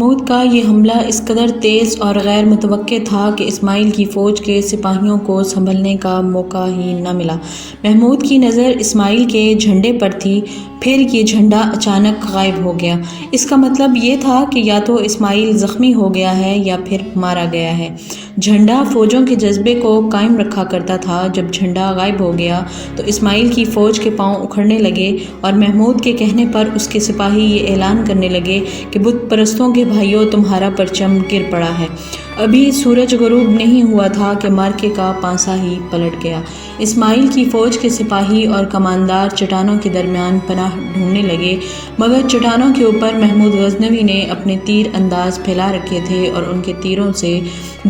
محمود کا یہ حملہ اس قدر تیز اور غیر متوقع تھا کہ اسماعیل کی فوج کے سپاہیوں کو سنبھلنے کا موقع ہی نہ ملا۔ محمود کی نظر اسماعیل کے جھنڈے پر تھی، پھر یہ جھنڈا اچانک غائب ہو گیا۔ اس کا مطلب یہ تھا کہ یا تو اسماعیل زخمی ہو گیا ہے یا پھر مارا گیا ہے۔ جھنڈا فوجوں کے جذبے کو قائم رکھا کرتا تھا۔ جب جھنڈا غائب ہو گیا تو اسماعیل کی فوج کے پاؤں اکھڑنے لگے اور محمود کے کہنے پر اس کے سپاہی یہ اعلان کرنے لگے کہ بت پرستوں کے بھائیوں، تمہارا پرچم گر پڑا ہے۔ ابھی سورج غروب نہیں ہوا تھا کہ معرکے کا پانسا ہی پلٹ گیا۔ اسماعیل کی فوج کے سپاہی اور کماندار چٹانوں کے درمیان پناہ ڈھونڈنے لگے، مگر چٹانوں کے اوپر محمود غزنوی نے اپنے تیر انداز پھیلا رکھے تھے اور ان کے تیروں سے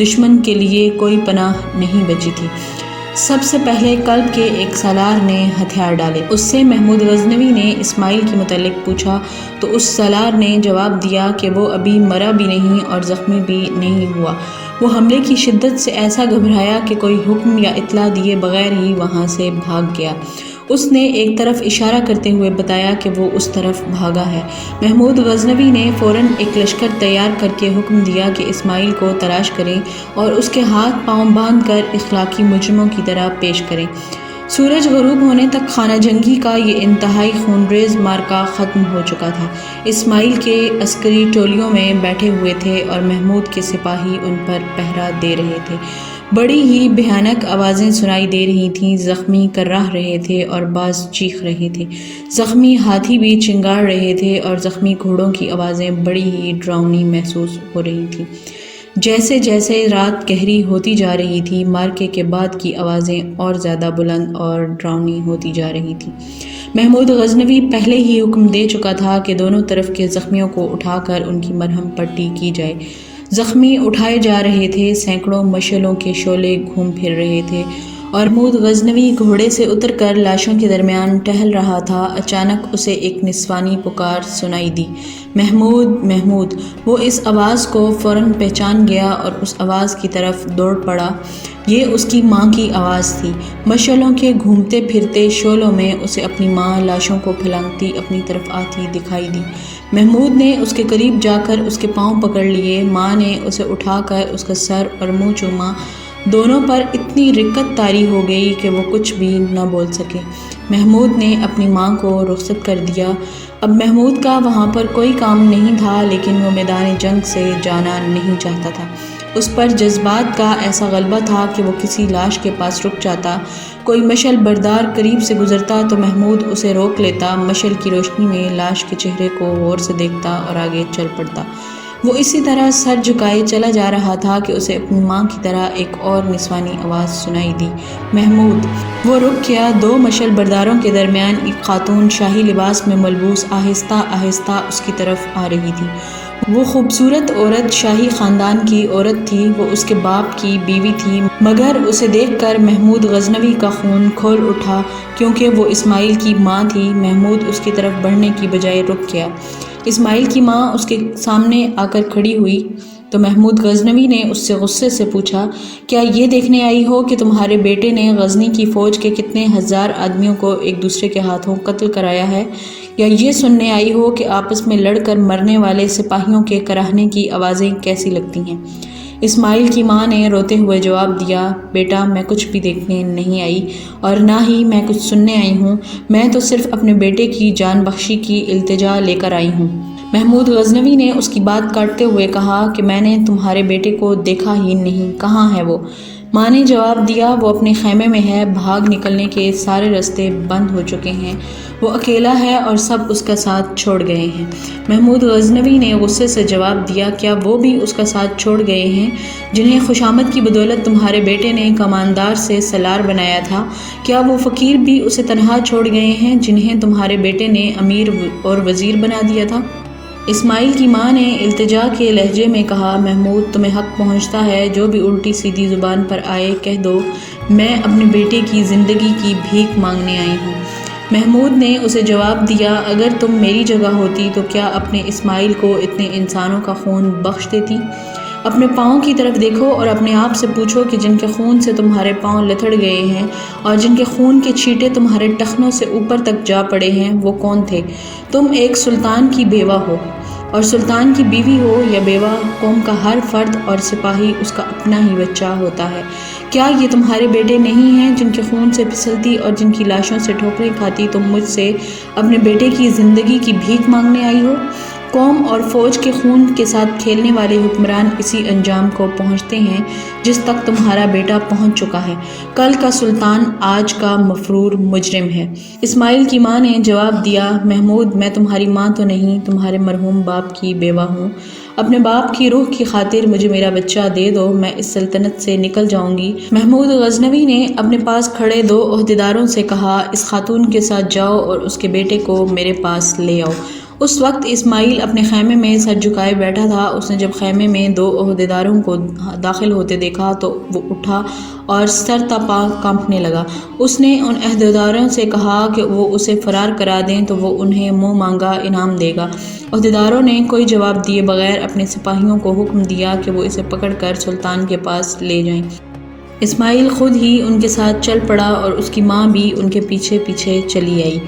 دشمن کے لیے کوئی پناہ نہیں بچی تھی۔ سب سے پہلے کلب کے ایک سالار نے ہتھیار ڈالے۔ اس سے محمود غزنوی نے اسماعیل کے متعلق پوچھا تو اس سالار نے جواب دیا کہ وہ ابھی مرا بھی نہیں اور زخمی بھی نہیں ہوا۔ وہ حملے کی شدت سے ایسا گھبرایا کہ کوئی حکم یا اطلاع دیے بغیر ہی وہاں سے بھاگ گیا۔ اس نے ایک طرف اشارہ کرتے ہوئے بتایا کہ وہ اس طرف بھاگا ہے۔ محمود غزنوی نے فوراً ایک لشکر تیار کر کے حکم دیا کہ اسماعیل کو تلاش کریں اور اس کے ہاتھ پاؤں باندھ کر اخلاقی مجرموں کی طرح پیش کریں۔ سورج غروب ہونے تک خانہ جنگی کا یہ انتہائی خونریز معرکہ ختم ہو چکا تھا۔ اسماعیل کے عسکری ٹولیوں میں بیٹھے ہوئے تھے اور محمود کے سپاہی ان پر پہرا دے رہے تھے۔ بڑی ہی بھیانک آوازیں سنائی دے رہی تھیں۔ زخمی کرراہ رہے تھے اور بعض چیخ رہے تھے۔ زخمی ہاتھی بھی چنگاڑ رہے تھے اور زخمی گھوڑوں کی آوازیں بڑی ہی ڈراؤنی محسوس ہو رہی تھیں۔ جیسے جیسے رات گہری ہوتی جا رہی تھی، معرکے کے بعد کی آوازیں اور زیادہ بلند اور ڈراؤنی ہوتی جا رہی تھیں۔ محمود غزنوی پہلے ہی حکم دے چکا تھا کہ دونوں طرف کے زخمیوں کو اٹھا کر ان کی مرہم پٹی کی جائے۔ زخمی اٹھائے جا رہے تھے، سینکڑوں مشعلوں کے شعلے گھوم پھر رہے تھے اور محمود غزنوی گھوڑے سے اتر کر لاشوں کے درمیان ٹہل رہا تھا۔ اچانک اسے ایک نسوانی پکار سنائی دی، محمود، محمود! وہ اس آواز کو فوراً پہچان گیا اور اس آواز کی طرف دوڑ پڑا۔ یہ اس کی ماں کی آواز تھی۔ مشعلوں کے گھومتے پھرتے شعلوں میں اسے اپنی ماں لاشوں کو پھلانگتی اپنی طرف آتی دکھائی دی۔ محمود نے اس کے قریب جا کر اس کے پاؤں پکڑ لیے۔ ماں نے اسے اٹھا کر اس کا سر اور منہ چوما۔ دونوں پر اتنی رقت طاری ہو گئی کہ وہ کچھ بھی نہ بول سکے۔ محمود نے اپنی ماں کو رخصت کر دیا۔ اب محمود کا وہاں پر کوئی کام نہیں تھا، لیکن وہ میدان جنگ سے جانا نہیں چاہتا تھا۔ اس پر جذبات کا ایسا غلبہ تھا کہ وہ کسی لاش کے پاس رک جاتا۔ کوئی مشعل بردار قریب سے گزرتا تو محمود اسے روک لیتا، مشعل کی روشنی میں لاش کے چہرے کو غور سے دیکھتا اور آگے چل پڑتا۔ وہ اسی طرح سر جھکائے چلا جا رہا تھا کہ اسے اپنی ماں کی طرح ایک اور نسوانی آواز سنائی دی، محمود! وہ رک گیا۔ دو مشعل برداروں کے درمیان ایک خاتون شاہی لباس میں ملبوس آہستہ آہستہ اس کی طرف آ رہی تھی۔ وہ خوبصورت عورت شاہی خاندان کی عورت تھی۔ وہ اس کے باپ کی بیوی تھی، مگر اسے دیکھ کر محمود غزنوی کا خون کھول اٹھا۔ کیونکہ وہ اسماعیل کی ماں تھی، محمود اس کی طرف بڑھنے کی بجائے رک گیا۔ اسماعیل کی ماں اس کے سامنے آ کر کھڑی ہوئی تو محمود غزنوی نے اس سے غصے سے پوچھا، کیا یہ دیکھنے آئی ہو کہ تمہارے بیٹے نے غزنی کی فوج کے کتنے ہزار آدمیوں کو ایک دوسرے کے ہاتھوں قتل کرایا ہے، یا یہ سننے آئی ہو کہ آپس میں لڑ کر مرنے والے سپاہیوں کے کراہنے کی آوازیں کیسی لگتی ہیں؟ اسماعیل کی ماں نے روتے ہوئے جواب دیا، بیٹا، میں کچھ بھی دیکھنے نہیں آئی اور نہ ہی میں کچھ سننے آئی ہوں۔ میں تو صرف اپنے بیٹے کی جان بخشی کی التجا لے کر آئی ہوں۔ محمود غزنوی نے اس کی بات کاٹتے ہوئے کہا کہ میں نے تمہارے بیٹے کو دیکھا ہی نہیں، کہاں ہے وہ؟ ماں نے جواب دیا، وہ اپنے خیمے میں ہے، بھاگ نکلنے کے سارے راستے بند ہو چکے ہیں، وہ اکیلا ہے اور سب اس کا ساتھ چھوڑ گئے ہیں۔ محمود غزنوی نے غصے سے جواب دیا، کیا وہ بھی اس کا ساتھ چھوڑ گئے ہیں جنہیں خوشامد کی بدولت تمہارے بیٹے نے کماندار سے سالار بنایا تھا؟ کیا وہ فقیر بھی اسے تنہا چھوڑ گئے ہیں جنہیں تمہارے بیٹے نے امیر اور وزیر بنا دیا تھا؟ اسماعیل کی ماں نے التجا کے لہجے میں کہا، محمود، تمہیں حق پہنچتا ہے، جو بھی الٹی سیدھی زبان پر آئے کہہ دو، میں اپنے بیٹے کی زندگی کی بھیک مانگنے آئی ہوں۔ محمود نے اسے جواب دیا، اگر تم میری جگہ ہوتی تو کیا اپنے اسماعیل کو اتنے انسانوں کا خون بخش دیتی؟ اپنے پاؤں کی طرف دیکھو اور اپنے آپ سے پوچھو کہ جن کے خون سے تمہارے پاؤں لتھڑ گئے ہیں اور جن کے خون کے چھینٹے تمہارے ٹخنوں سے اوپر تک جا پڑے ہیں، وہ کون تھے؟ تم ایک سلطان کی بیوہ ہو، اور سلطان کی بیوی ہو یا بیوہ، قوم کا ہر فرد اور سپاہی اس کا اپنا ہی بچہ ہوتا ہے۔ کیا یہ تمہارے بیٹے نہیں ہیں جن کے خون سے پھسلتی اور جن کی لاشوں سے ٹھوکریں کھاتی تم مجھ سے اپنے بیٹے کی زندگی کی بھیک مانگنے آئی ہو؟ قوم اور فوج کے خون کے ساتھ کھیلنے والے حکمران اسی انجام کو پہنچتے ہیں جس تک تمہارا بیٹا پہنچ چکا ہے۔ کل کا سلطان آج کا مفرور مجرم ہے۔ اسماعیل کی ماں نے جواب دیا، محمود، میں تمہاری ماں تو نہیں، تمہارے مرحوم باپ کی بیوہ ہوں۔ اپنے باپ کی روح کی خاطر مجھے میرا بچہ دے دو، میں اس سلطنت سے نکل جاؤں گی۔ محمود غزنوی نے اپنے پاس کھڑے 2 عہدیداروں سے کہا، اس خاتون کے ساتھ جاؤ اور اس کے بیٹے کو میرے پاس لے آؤ۔ اس وقت اسماعیل اپنے خیمے میں سر جھکائے بیٹھا تھا۔ اس نے جب خیمے میں 2 عہدیداروں کو داخل ہوتے دیکھا تو وہ اٹھا اور سر تا پا کانپنے لگا۔ اس نے ان عہدیداروں سے کہا کہ وہ اسے فرار کرا دیں تو وہ انہیں منہ مانگا انعام دے گا۔ عہدیداروں نے کوئی جواب دیے بغیر اپنے سپاہیوں کو حکم دیا کہ وہ اسے پکڑ کر سلطان کے پاس لے جائیں۔ اسماعیل خود ہی ان کے ساتھ چل پڑا اور اس کی ماں بھی ان کے پیچھے پیچھے چلی آئی۔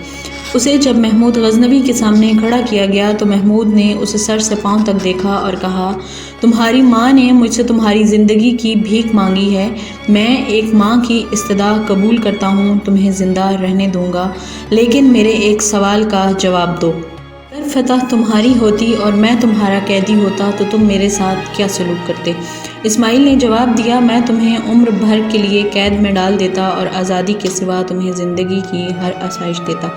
اسے جب محمود غزنوی کے سامنے کھڑا کیا گیا تو محمود نے اسے سر سے پاؤں تک دیکھا اور کہا، تمہاری ماں نے مجھ سے تمہاری زندگی کی بھیک مانگی ہے، میں ایک ماں کی استدعا قبول کرتا ہوں، تمہیں زندہ رہنے دوں گا، لیکن میرے ایک سوال کا جواب دو۔ اگر فتح تمہاری ہوتی اور میں تمہارا قیدی ہوتا تو تم میرے ساتھ کیا سلوک کرتے؟ اسماعیل نے جواب دیا، میں تمہیں عمر بھر کے لیے قید میں ڈال دیتا اور آزادی کے سوا تمہیں زندگی کی ہر آسائش دیتا۔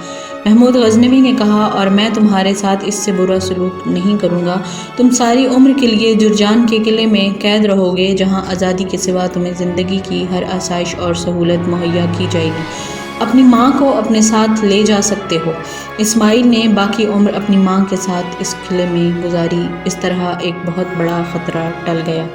محمود غزنوی نے کہا، اور میں تمہارے ساتھ اس سے برا سلوک نہیں کروں گا، تم ساری عمر کے لیے جرجان کے قلعے میں قید رہو گے جہاں آزادی کے سوا تمہیں زندگی کی ہر آسائش اور سہولت مہیا کی جائے گی۔ اپنی ماں کو اپنے ساتھ لے جا سکتے ہو۔ اسماعیل نے باقی عمر اپنی ماں کے ساتھ اس قلعے میں گزاری۔ اس طرح ایک بہت بڑا خطرہ ٹل گیا۔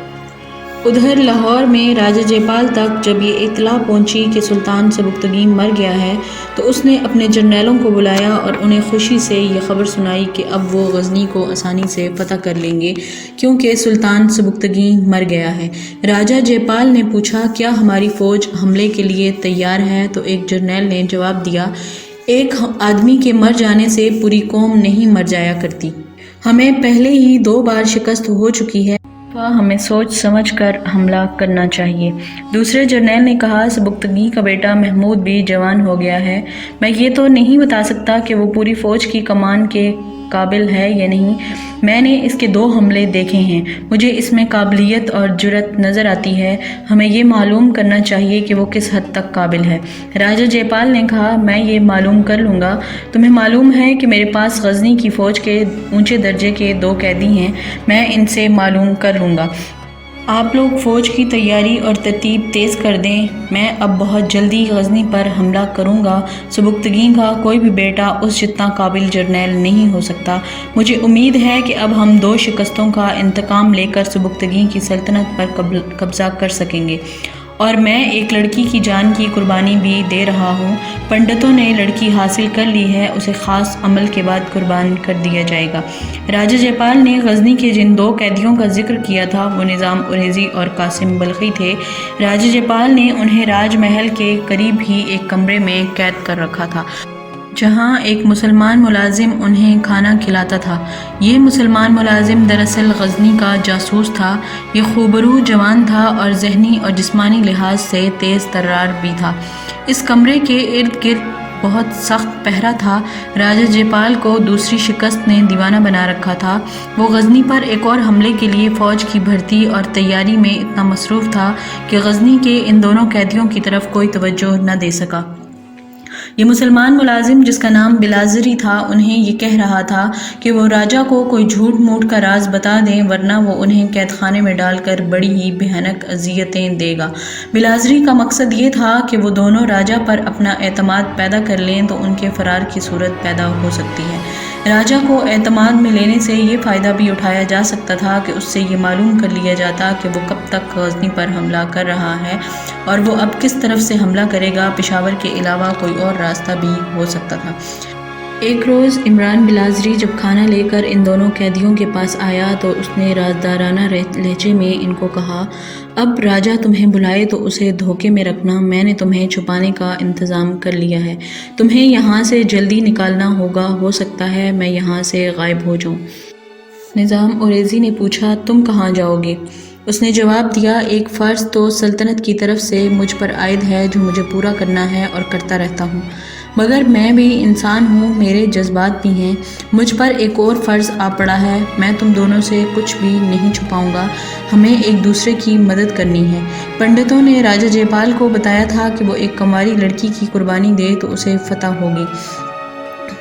ادھر لاہور میں راجہ جے پال تک جب یہ اطلاع پہنچی کہ سلطان سبکتگین مر گیا ہے تو اس نے اپنے جرنیلوں کو بلایا اور انہیں خوشی سے یہ خبر سنائی کہ اب وہ غزنی کو آسانی سے فتح کر لیں گے کیونکہ سلطان سبکتگین مر گیا ہے۔ راجہ جے پال نے پوچھا، کیا ہماری فوج حملے کے لیے تیار ہے؟ تو ایک جرنیل نے جواب دیا، ایک آدمی کے مر جانے سے پوری قوم نہیں مر جایا کرتی، ہمیں پہلے ہی 2 بار شکست ہو چکی ہے، ہمیں سوچ سمجھ کر حملہ کرنا چاہیے۔ دوسرے جرنیل نے کہا، سبکتگین کا بیٹا محمود بھی جوان ہو گیا ہے، میں یہ تو نہیں بتا سکتا کہ وہ پوری فوج کی کمان کے قابل ہے یا نہیں، میں نے اس کے 2 حملے دیکھے ہیں، مجھے اس میں قابلیت اور جرأت نظر آتی ہے، ہمیں یہ معلوم کرنا چاہیے کہ وہ کس حد تک قابل ہے۔ راجہ جے پال نے کہا، میں یہ معلوم کر لوں گا، تمہیں معلوم ہے کہ میرے پاس غزنی کی فوج کے اونچے درجے کے 2 قیدی ہیں، میں ان سے معلوم کر لوں گا۔ آپ لوگ فوج کی تیاری اور ترتیب تیز کر دیں، میں اب بہت جلدی غزنی پر حملہ کروں گا۔ سبکتگین کا کوئی بھی بیٹا اس جتنا قابل جرنیل نہیں ہو سکتا۔ مجھے امید ہے کہ اب ہم 2 شکستوں کا انتقام لے کر سبکتگین کی سلطنت پر قبضہ کر سکیں گے، اور میں ایک لڑکی کی جان کی قربانی بھی دے رہا ہوں۔ پنڈتوں نے لڑکی حاصل کر لی ہے، اسے خاص عمل کے بعد قربان کر دیا جائے گا۔ راجہ جے پال نے غزنی کے جن 2 قیدیوں کا ذکر کیا تھا وہ نظام اوریزی اور قاسم بلخی تھے۔ راجہ جے پال نے انہیں راج محل کے قریب ہی ایک کمرے میں قید کر رکھا تھا جہاں ایک مسلمان ملازم انہیں کھانا کھلاتا تھا۔ یہ مسلمان ملازم دراصل غزنی کا جاسوس تھا۔ یہ خوبرو جوان تھا اور ذہنی اور جسمانی لحاظ سے تیز ترار بھی تھا۔ اس کمرے کے ارد گرد بہت سخت پہرا تھا۔ راجہ جے پال کو دوسری شکست نے دیوانہ بنا رکھا تھا۔ وہ غزنی پر ایک اور حملے کے لیے فوج کی بھرتی اور تیاری میں اتنا مصروف تھا کہ غزنی کے ان دونوں قیدیوں کی طرف کوئی توجہ نہ دے سکا۔ یہ مسلمان ملازم جس کا نام بلازری تھا انہیں یہ کہہ رہا تھا کہ وہ راجہ کو کوئی جھوٹ موٹ کا راز بتا دیں ورنہ وہ انہیں قید خانے میں ڈال کر بڑی ہی بھیانک اذیتیں دے گا۔ بلازری کا مقصد یہ تھا کہ وہ دونوں راجہ پر اپنا اعتماد پیدا کر لیں تو ان کے فرار کی صورت پیدا ہو سکتی ہے۔ راجہ کو اعتماد میں لینے سے یہ فائدہ بھی اٹھایا جا سکتا تھا کہ اس سے یہ معلوم کر لیا جاتا کہ وہ کب تک غزنی پر حملہ کر رہا ہے اور وہ اب کس طرف سے حملہ کرے گا۔ پشاور کے علاوہ کوئی اور راستہ بھی ہو سکتا تھا۔ ایک روز عمران بلازری جب کھانا لے کر ان دونوں قیدیوں کے پاس آیا تو اس نے رازدارانہ لہجے میں ان کو کہا، اب راجہ تمہیں بلائے تو اسے دھوکے میں رکھنا، میں نے تمہیں چھپانے کا انتظام کر لیا ہے، تمہیں یہاں سے جلدی نکالنا ہوگا، ہو سکتا ہے میں یہاں سے غائب ہو جاؤں۔ نظام اوریزی نے پوچھا تم کہاں جاؤ گے؟ اس نے جواب دیا ایک فرض تو سلطنت کی طرف سے مجھ پر عائد ہے جو مجھے پورا کرنا ہے اور کرتا رہتا ہوں، مگر میں بھی انسان ہوں، میرے جذبات بھی ہیں، مجھ پر ایک اور فرض آ پڑا ہے، میں تم دونوں سے کچھ بھی نہیں چھپاؤں گا، ہمیں ایک دوسرے کی مدد کرنی ہے۔ پنڈتوں نے راجہ جے پال کو بتایا تھا کہ وہ ایک کنواری لڑکی کی قربانی دے تو اسے فتح ہوگی۔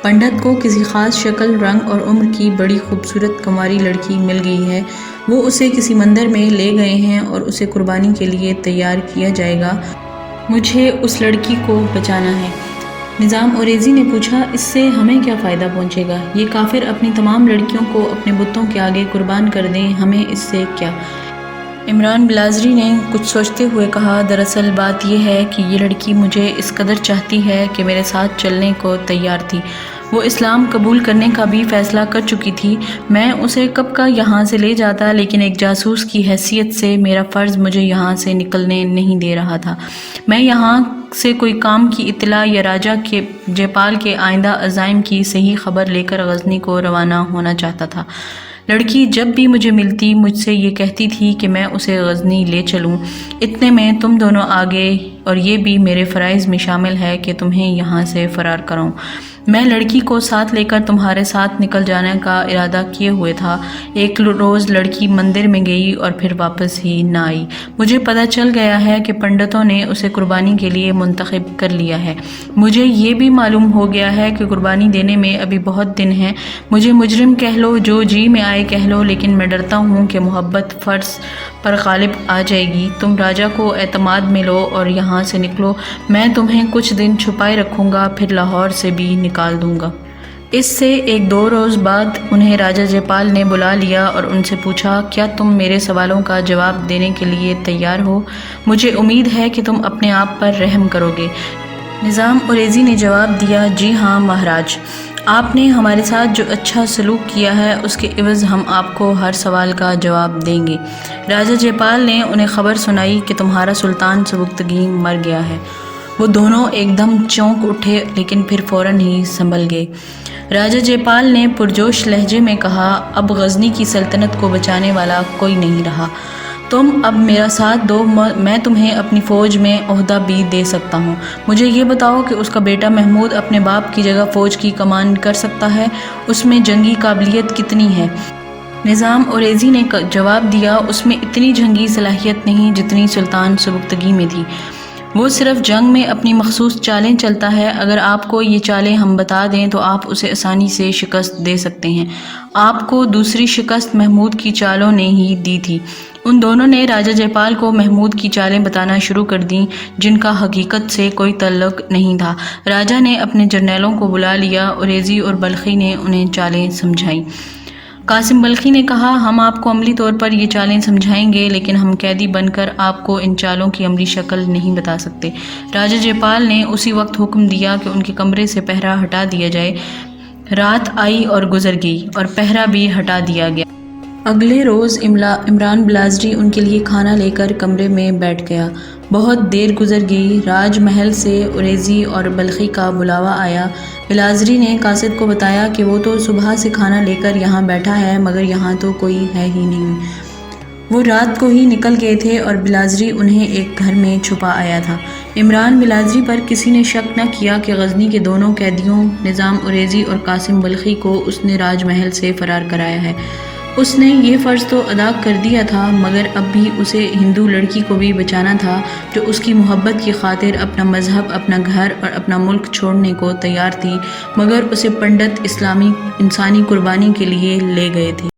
پنڈت کو کسی خاص شکل، رنگ اور عمر کی بڑی خوبصورت کنواری لڑکی مل گئی ہے، وہ اسے کسی مندر میں لے گئے ہیں اور اسے قربانی کے لیے تیار کیا جائے گا، مجھے اس لڑکی کو بچانا ہے۔ نظام اوریزی نے پوچھا اس سے ہمیں کیا فائدہ پہنچے گا؟ یہ کافر اپنی تمام لڑکیوں کو اپنے بتوں کے آگے قربان کر دیں، ہمیں اس سے کیا؟ عمران بلازری نے کچھ سوچتے ہوئے کہا دراصل بات یہ ہے کہ یہ لڑکی مجھے اس قدر چاہتی ہے کہ میرے ساتھ چلنے کو تیار تھی، وہ اسلام قبول کرنے کا بھی فیصلہ کر چکی تھی، میں اسے کب کا یہاں سے لے جاتا، لیکن ایک جاسوس کی حیثیت سے میرا فرض مجھے یہاں سے نکلنے نہیں دے رہا تھا، میں یہاں سے کوئی کام کی اطلاع یا راجہ جے پال کے آئندہ عزائم کی صحیح خبر لے کر غزنی کو روانہ ہونا چاہتا تھا۔ لڑکی جب بھی مجھے ملتی مجھ سے یہ کہتی تھی کہ میں اسے غزنی لے چلوں، اتنے میں تم دونوں آگے اور یہ بھی میرے فرائض میں شامل ہے کہ تمہیں یہاں سے فرار کراؤں۔ میں لڑکی کو ساتھ لے کر تمہارے ساتھ نکل جانے کا ارادہ کیے ہوئے تھا، ایک روز لڑکی مندر میں گئی اور پھر واپس ہی نہ آئی، مجھے پتہ چل گیا ہے کہ پنڈتوں نے اسے قربانی کے لیے منتخب کر لیا ہے، مجھے یہ بھی معلوم ہو گیا ہے کہ قربانی دینے میں ابھی بہت دن ہیں، مجھے مجرم کہہ لو، جو جی میں آئے کہہ لو، لیکن میں ڈرتا ہوں کہ محبت فرض پر غالب آ جائے گی، تم راجہ کو اعتماد میں لو اور یہاں سے نکلو، میں تمہیں کچھ دن چھپائے رکھوں گا، پھر لاہور سے بھی نکال دوں گا۔ اس سے ایک دو روز بعد انہیں راجہ جے پال نے بلا لیا اور ان سے پوچھا کیا تم میرے سوالوں کا جواب دینے کے لیے تیار ہو؟ مجھے امید ہے کہ تم اپنے آپ پر رحم کرو گے۔ نظام اوریزی نے جواب دیا جی ہاں مہاراج، آپ نے ہمارے ساتھ جو اچھا سلوک کیا ہے اس کے عوض ہم آپ کو ہر سوال کا جواب دیں گے۔ راجہ جے پال نے انہیں خبر سنائی کہ تمہارا سلطان سبکتگین مر گیا ہے، وہ دونوں ایک دم چونک اٹھے لیکن پھر فوراً ہی سنبھل گئے۔ راجہ جے پال نے پرجوش لہجے میں کہا اب غزنی کی سلطنت کو بچانے والا کوئی نہیں رہا، تم اب میرا ساتھ دو، میں تمہیں اپنی فوج میں عہدہ بھی دے سکتا ہوں، مجھے یہ بتاؤ کہ اس کا بیٹا محمود اپنے باپ کی جگہ فوج کی کمان کر سکتا ہے، اس میں جنگی قابلیت کتنی ہے؟ نظام اوریزی نے جواب دیا اس میں اتنی جنگی صلاحیت نہیں جتنی سلطان سبکتگی میں تھی، وہ صرف جنگ میں اپنی مخصوص چالیں چلتا ہے، اگر آپ کو یہ چالیں ہم بتا دیں تو آپ اسے آسانی سے شکست دے سکتے ہیں، آپ کو دوسری شکست محمود کی چالوں نے ہی دی تھی۔ ان دونوں نے راجہ جے پال کو محمود کی چالیں بتانا شروع کر دیں جن کا حقیقت سے کوئی تعلق نہیں تھا۔ راجہ نے اپنے جرنیلوں کو بلا لیا، اوریزی اور بلخی نے انہیں چالیں سمجھائیں۔ قاسم بلخی نے کہا ہم آپ کو عملی طور پر یہ چالیں سمجھائیں گے لیکن ہم قیدی بن کر آپ کو ان چالوں کی عملی شکل نہیں بتا سکتے۔ راجہ جے پال نے اسی وقت حکم دیا کہ ان کے کمرے سے پہرہ ہٹا دیا جائے، رات آئی اور گزر گئی اور پہرہ بھی ہٹا دیا گیا۔ اگلے روز عمران بلازری ان کے لیے کھانا لے کر کمرے میں بیٹھ گیا، بہت دیر گزر گئی، راج محل سے اوریزی اور بلخی کا بلاوا آیا۔ بلازری نے قاصد کو بتایا کہ وہ تو صبح سے کھانا لے کر یہاں بیٹھا ہے مگر یہاں تو کوئی ہے ہی نہیں، وہ رات کو ہی نکل گئے تھے اور بلازری انہیں ایک گھر میں چھپا آیا تھا۔ عمران بلازری پر کسی نے شک نہ کیا کہ غزنی کے دونوں قیدیوں نظام اوریزی اور قاسم بلخی کو اس نے راج محل سے فرار کرایا ہے، اس نے یہ فرض تو ادا کر دیا تھا مگر اب بھی اسے ہندو لڑکی کو بھی بچانا تھا جو اس کی محبت کی خاطر اپنا مذہب، اپنا گھر اور اپنا ملک چھوڑنے کو تیار تھی، مگر اسے پنڈت اسلامی انسانی قربانی کے لیے لے گئے تھے۔